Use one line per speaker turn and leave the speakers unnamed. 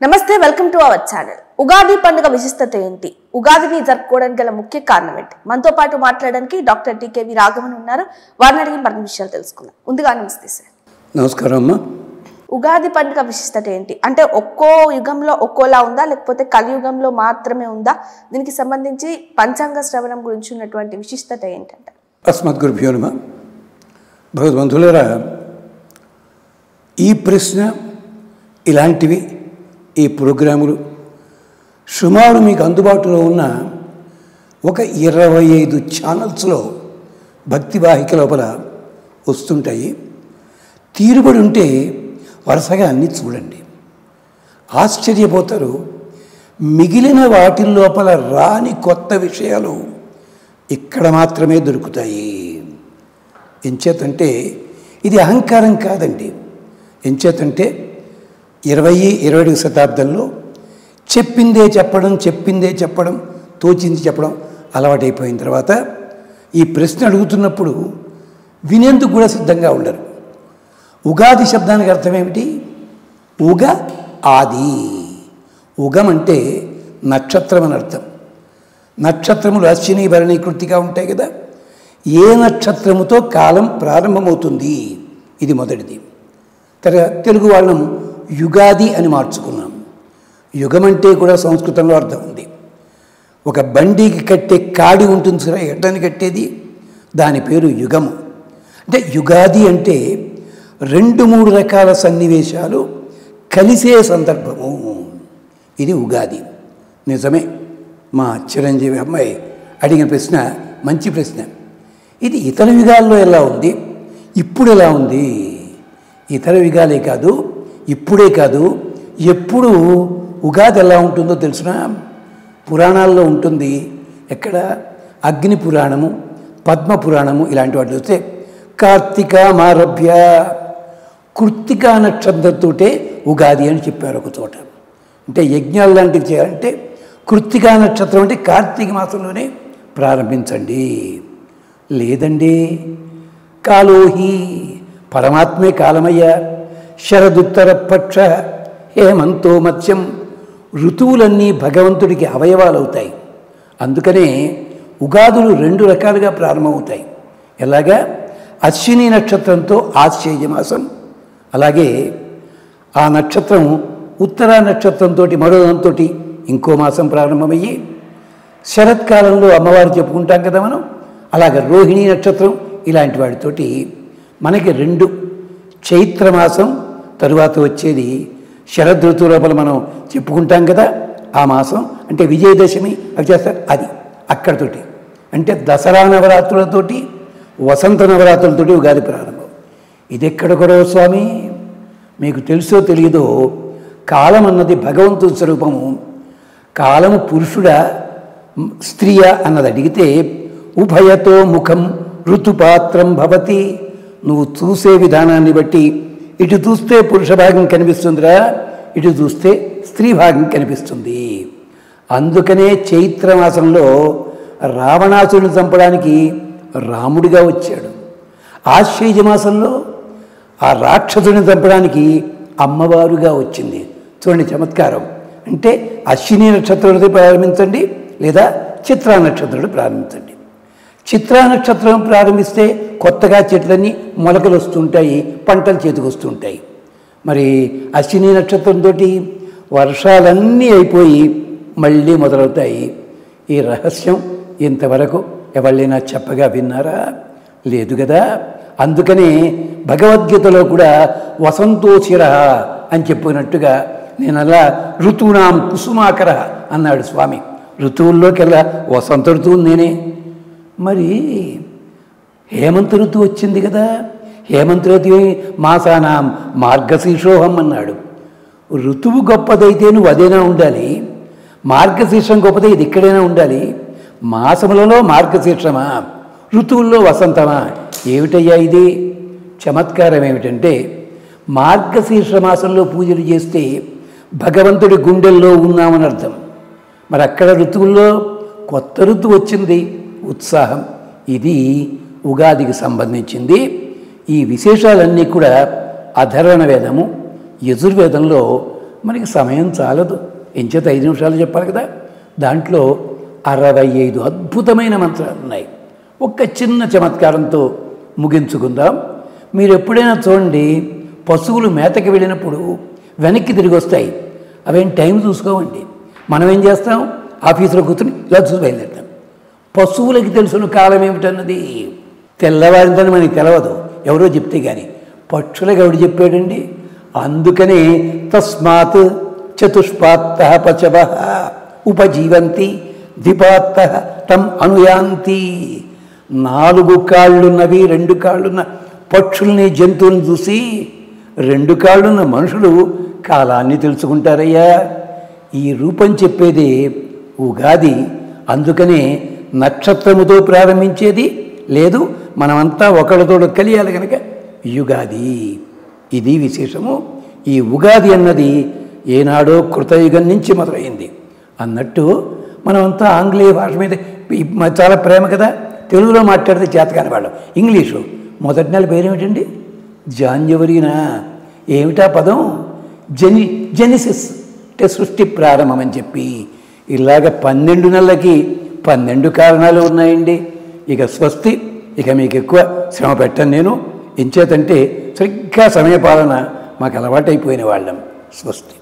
నమస్తే, welcome to our channel. Ugadi పండుగ విశిష్టత ఏంటి? ఉగాదిని జరుపుకోవడానికి గల ముఖ్య కారణం ఏంటి? మనతో పాటు మాట్లాడడానికి డాక్టర్ టీకేవి రాఘవన్ ఉన్నారు. వారిని అడిగి మరిన్ని విషయాలు తెలుసుకుందాం. ముందుగా నమస్తే సార్.
నమస్కారం అమ్మా.
ఉగాది పండుగ విశిష్టత ఏంటి? అంటే ఒక్కో యుగంలో ఒక్కోలా ఉందా, లేకపోతే కలియుగంలో మాత్రమే ఉందా? దీనికి సంబంధించి పంచాంగ శ్రవణం గురించి ఉన్నటువంటి విశిష్టత ఏంటంటే?
అస్మద్గురుభ్యో నమః. భగవద్బంధువులారా, ఈ ప్రశ్న ఇలాంటివి ఈ ప్రోగ్రాములు సుమారు మీకు అందుబాటులో ఉన్న ఒక 25 ఛానల్స్లో భక్తి వాహిక లోపల వస్తుంటాయి. తీరుబడి ఉంటే వరుసగా అన్నీ చూడండి, ఆశ్చర్యపోతారు. మిగిలిన వాటి లోపల రాని కొత్త విషయాలు ఇక్కడ మాత్రమే దొరుకుతాయి. ఎంచేతంటే ఇది అహంకారం కాదండి. ఎంచేతంటే 20వ శతాబ్దంలో చెప్పిందే చెప్పడం తోచింది చెప్పడం అలవాటైపోయిన తర్వాత ఈ ప్రశ్న అడుగుతున్నప్పుడు వినేందుకు కూడా సిద్ధంగా ఉండరు. ఉగాది శబ్దానికి అర్థం ఏమిటి? ఉగ ఆది. ఉగం అంటే నక్షత్రం అని అర్థం. నక్షత్రములు అశ్విని భరణి కృత్తిక ఉంటాయి కదా. ఏ నక్షత్రముతో కాలం ప్రారంభమవుతుంది, ఇది మొదటిది. తెలుగు వాళ్ళం యుగాది అని మార్చుకున్నాం. యుగం అంటే కూడా సంస్కృతంలో అర్థం ఉంది. ఒక బండికి కట్టే కాడి ఉంటుంది సరే, ఎడ్లని కట్టేది, దాని పేరు యుగము. అంటే యుగాది అంటే 2-3 రకాల సన్నివేశాలు కలిసే సందర్భము. ఇది ఉగాది. నిజమే, మా చిరంజీవి అమ్మాయి అడిగిన ప్రశ్న మంచి ప్రశ్న. ఇది ఇతర యుగాల్లో ఎలా ఉంది, ఇప్పుడు ఎలా ఉంది? ఇతర యుగాలే కాదు, ఇప్పుడే కాదు, ఎప్పుడు ఉగాది ఎలా ఉంటుందో తెలుసిన? పురాణాల్లో ఉంటుంది. ఎక్కడ? అగ్ని పురాణము, పద్మ పురాణము ఇలాంటి వాటి వస్తే కార్తీక మారభ్య కృత్తికా నక్షత్రంతోటే ఉగాది అని చెప్పారు ఒక చోట. అంటే యజ్ఞాలు లాంటివి చేయాలంటే కృత్తికా నక్షత్రం అంటే కార్తీక మాసంలోనే ప్రారంభించండి. లేదండి, కాలోహి పరమాత్మే కాలమయ్య, శరదుత్తర పక్ష హేమంతో మత్స్యం. ఋతువులన్నీ భగవంతుడికి అవయవాలు అవుతాయి. అందుకనే ఉగాదులు 2 రకాలుగా ప్రారంభమవుతాయి. ఎలాగా? అశ్విని నక్షత్రంతో ఆశ్చర్య మాసం, అలాగే ఆ నక్షత్రం ఉత్తరా నక్షత్రంతో మరో దాంతో ఇంకో మాసం ప్రారంభమయ్యి శరత్కాలంలో అమ్మవారు చెప్పుకుంటాం కదా మనం. అలాగే రోహిణీ నక్షత్రం ఇలాంటి వాటితోటి మనకి 2 చైత్రమాసం తరువాత వచ్చేది శరదృతువు లోపల మనం చెప్పుకుంటాం కదా. ఆ మాసం అంటే విజయదశమి అవి చేస్తారు, అది అక్కడితోటి. అంటే దసరా నవరాత్రులతోటి వసంత నవరాత్రులతోటి ఉగాది ప్రారంభం. ఇది ఎక్కడ కూడా స్వామి మీకు తెలుసో తెలియదో, కాలం అన్నది భగవంతుడి స్వరూపము. కాలము పురుషుడా స్త్రీయా అన్నది అడిగితే ఉభయతో ముఖం ఋతుపాత్రం భవతి. నువ్వు చూసే విధానాన్ని బట్టి ఇటు చూస్తే పురుష భాగం కనిపిస్తుందిరా, ఇటు చూస్తే స్త్రీ భాగం కనిపిస్తుంది. అందుకనే చైత్రమాసంలో రావణాసురుని చంపడానికి రాముడిగా వచ్చాడు. ఆశ్వయుజ మాసంలో ఆ రాక్షసుని చంపడానికి అమ్మవారుగా వచ్చింది. చూడండి చమత్కారం. అంటే అశ్విని నక్షత్రంతో ప్రారంభించండి, లేదా చిత్రా నక్షత్రంతో ప్రారంభించండి. చిత్రా నక్షత్రం ప్రారంభిస్తే కొత్తగా చెట్లన్నీ మొలకలు వస్తుంటాయి, పంటలు చేతికి వస్తుంటాయి. మరి అశ్విని నక్షత్రంతో వర్షాలన్నీ అయిపోయి మళ్ళీ మొదలవుతాయి. ఈ రహస్యం ఇంతవరకు ఎవరైనా చెప్పగా విన్నారా? లేదు కదా. అందుకనే భగవద్గీతలో కూడా వసంతోచిర అని చెప్పినట్టుగా నేను అలా ఋతువునాం కుసుమాకర అన్నాడు స్వామి. ఋతువుల్లోకెల్లా వసంత ఋతువు నేనే. మరి హేమంత ఋతువు వచ్చింది కదా. హేమంత ఋతువు మాసానాం మార్గశీర్షోహం అన్నాడు. ఋతువు గొప్పదైతే నువ్వు అదేనా ఉండాలి, మార్గశీర్షం గొప్పదే ఇది ఇక్కడైనా ఉండాలి. మాసములలో మార్గశీర్షమా, ఋతువుల్లో వసంతమా? ఏమిటయ్యా ఇది? చమత్కారం ఏమిటంటే మార్గశీర్ష మాసంలో పూజలు చేస్తే భగవంతుడి గుండెల్లో ఉన్నామని అర్థం. మరి అక్కడ ఋతువుల్లో కొత్త ఋతువు వచ్చింది, ఉత్సాహం. ఇది ఉగాదికి సంబంధించింది. ఈ విశేషాలన్నీ కూడా అధర్వణ వేదము యజుర్వేదంలో మనకి సమయం చాలదు. ఎంచేత 5 నిమిషాలు చెప్పాలి కదా. దాంట్లో 65 అద్భుతమైన మంత్రాలు ఉన్నాయి. ఒక్క చిన్న చమత్కారంతో ముగించుకుందాం. మీరు ఎప్పుడైనా చూడండి, పశువులు మేతకి వెళ్ళినప్పుడు వెనక్కి తిరిగి వస్తాయి. అవేం టైం చూసుకోవండి. మనం ఏం చేస్తాం, ఆఫీసులో కూర్చుని ఇలా చూసి బయలుదేరుతాం. పశువులకి తెలుసున్న కాలం ఏమిటన్నది తెల్లవారిందని మనకి తెలవదు, ఎవరో చెప్తే కానీ. పక్షులకు ఎవడు చెప్పాడండి? అందుకనే తస్మాత్ చతుష్పాత్త పశవ ఉపజీవంతి ద్విపాత్త తం అనుయాంతి. 4 కాళ్ళున్నవి 2 కాళ్ళున్న పక్షుల్ని జంతువులను చూసి 2 కాళ్ళున్న మనుషులు కాలాన్ని తెలుసుకుంటారయ్యా. ఈ రూపం చెప్పేది ఉగాది. అందుకనే నక్షత్రముతో ప్రారంభించేది లేదు, మనమంతా ఒకళ్ళతో కలియాలి కనుక యుగాది. ఇది విశేషము. ఈ ఉగాది అన్నది ఏనాడో కృతయుగం నుంచి మొదలైంది అన్నట్టు మనమంతా ఆంగ్లేయ భాష మీద చాలా ప్రేమ కదా. తెలుగులో మాట్లాడితే చేతకాని వాళ్ళం. ఇంగ్లీషు మొదటి నెల పేరేమిటండి? జాన్యువరినా? ఏమిటా పదం? జెనిసిస్ అంటే సృష్టి ప్రారంభం అని చెప్పి. ఇలాగ 12 నెలలకి 12 కారణాలు ఉన్నాయండి. ఇక స్వస్తి. ఇక మీకు ఎక్కువ శ్రమ పెట్టను నేను. ఎంచేతంటే సరిగ్గా సమయపాలన మాకు అలవాటైపోయిన వాళ్ళం. స్వస్తి.